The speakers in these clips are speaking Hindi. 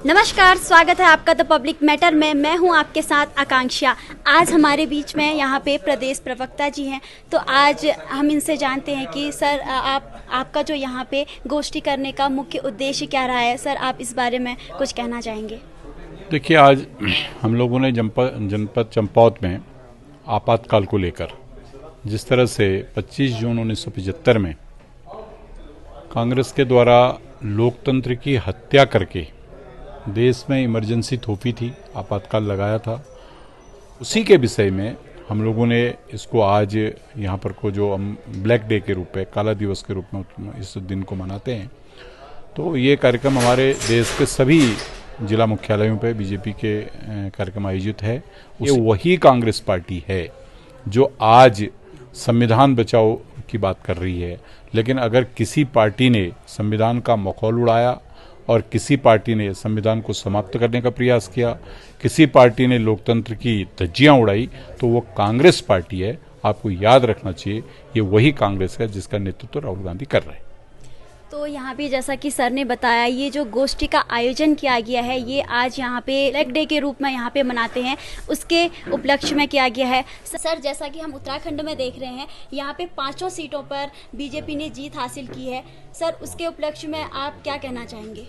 नमस्कार, स्वागत है आपका द पब्लिक मैटर में। मैं हूं आपके साथ आकांक्षा। आज हमारे बीच में यहाँ पे प्रदेश प्रवक्ता जी हैं, तो आज हम इनसे जानते हैं कि सर आपका जो यहाँ पे गोष्ठी करने का मुख्य उद्देश्य क्या रहा है। सर, आप इस बारे में कुछ कहना चाहेंगे? देखिए, आज हम लोगों ने जनपद चंपावत में आपातकाल को लेकर जिस तरह से 25 जून 1975 में कांग्रेस के द्वारा लोकतंत्र की हत्या करके देश में इमरजेंसी थोपी थी, आपातकाल लगाया था, उसी के विषय में हम लोगों ने इसको आज यहाँ पर को जो हम ब्लैक डे के रूप में, काला दिवस के रूप में इस दिन को मनाते हैं। तो ये कार्यक्रम हमारे देश के सभी जिला मुख्यालयों पे बीजेपी के कार्यक्रम आयोजित है। ये वही कांग्रेस पार्टी है जो आज संविधान बचाओ की बात कर रही है, लेकिन अगर किसी पार्टी ने संविधान का मखौल उड़ाया और किसी पार्टी ने संविधान को समाप्त करने का प्रयास किया, किसी पार्टी ने लोकतंत्र की धज्जियां उड़ाई, तो वो कांग्रेस पार्टी है। आपको याद रखना चाहिए, ये वही कांग्रेस है जिसका नेतृत्व राहुल गांधी कर रहे हैं। तो यहाँ पे जैसा कि सर ने बताया, ये जो गोष्ठी का आयोजन किया गया है, ये आज यहाँ पे ब्लैक डे के रूप में यहाँ पे मनाते हैं, उसके उपलक्ष्य में किया गया है। सर, जैसा कि हम उत्तराखंड में देख रहे हैं, यहाँ पे 5 सीटों पर बीजेपी ने जीत हासिल की है। सर, उसके उपलक्ष्य में आप क्या कहना चाहेंगे?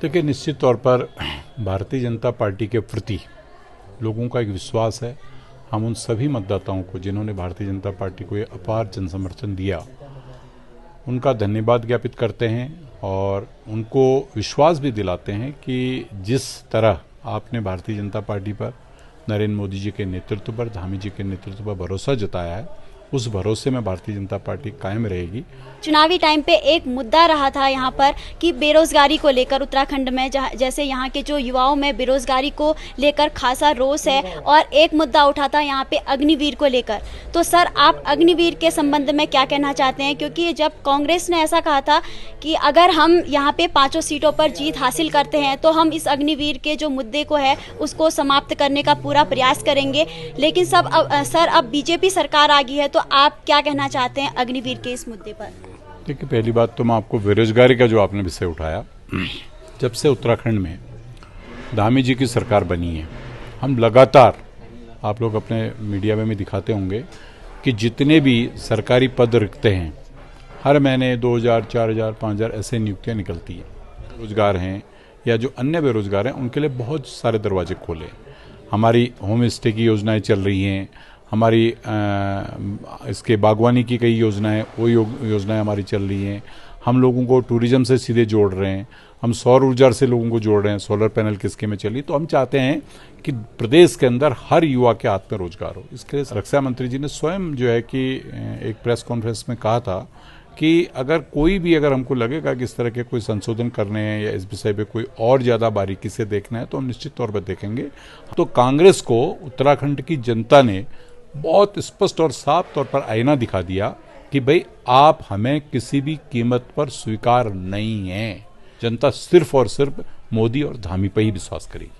देखिए, निश्चित तौर पर भारतीय जनता पार्टी के प्रति लोगों का एक विश्वास है। हम उन सभी मतदाताओं को जिन्होंने भारतीय जनता पार्टी को ये अपार जनसमर्थन दिया, उनका धन्यवाद ज्ञापित करते हैं और उनको विश्वास भी दिलाते हैं कि जिस तरह आपने भारतीय जनता पार्टी पर, नरेंद्र मोदी जी के नेतृत्व पर, धामी जी के नेतृत्व पर भरोसा जताया है, उस भरोसे में भारतीय जनता पार्टी कायम रहेगी। चुनावी टाइम पे एक मुद्दा रहा था यहाँ पर कि बेरोजगारी को लेकर उत्तराखंड में, जैसे यहाँ के जो युवाओं में बेरोजगारी को लेकर खासा रोष है, और एक मुद्दा उठा था यहाँ पे अग्निवीर को लेकर। तो सर, आप अग्निवीर के संबंध में क्या कहना चाहते हैं? क्योंकि जब कांग्रेस ने ऐसा कहा था कि अगर हम यहाँ पे 5 सीटों पर जीत हासिल करते हैं तो हम इस अग्निवीर के जो मुद्दे को है उसको समाप्त करने का पूरा प्रयास करेंगे, लेकिन सर अब बीजेपी सरकार आ गई है, तो आप क्या कहना चाहते हैं अग्निवीर के इस मुद्दे पर? देखिए, पहली बात तो मैं आपको बेरोजगारी का जो आपने विषय उठाया, जब से उत्तराखंड में धामी जी की सरकार बनी है, हम लगातार, आप लोग अपने मीडिया में भी दिखाते होंगे कि जितने भी सरकारी पद रिक्त हैं, हर महीने 2000, 4000, 5000 ऐसे नियुक्तियां निकलती हैं। रोजगार हैं या जो अन्य बेरोजगार हैं, उनके लिए बहुत सारे दरवाजे खोले। हमारी होम स्टे की योजनाएं चल रही हैं, हमारी इसके बागवानी की कई योजनाएं, वो योजनाएं हमारी चल रही हैं। हम लोगों को टूरिज्म से सीधे जोड़ रहे हैं, हम सौर ऊर्जा से लोगों को जोड़ रहे हैं, सोलर पैनल की स्कीमें चली। तो हम चाहते हैं कि प्रदेश के अंदर हर युवा के हाथ में रोजगार हो। इसके लिए रक्षा मंत्री जी ने स्वयं जो है कि एक प्रेस कॉन्फ्रेंस में कहा था कि अगर हमको लगेगा कि इस तरह के कोई संशोधन करने हैं या इस विषय पे कोई और ज़्यादा बारीकी से देखना है, तो हम निश्चित तौर पर देखेंगे। तो कांग्रेस को उत्तराखंड की जनता ने बहुत स्पष्ट और साफ तौर पर आईना दिखा दिया कि भाई, आप हमें किसी भी कीमत पर स्वीकार नहीं है। जनता सिर्फ और सिर्फ मोदी और धामी पर ही विश्वास करेगी।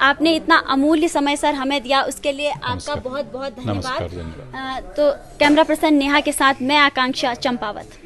आपने इतना अमूल्य समय सर हमें दिया, उसके लिए आपका बहुत बहुत धन्यवाद। नमस्कार। तो कैमरा पर्सन नेहा के साथ मैं आकांक्षा, चंपावत।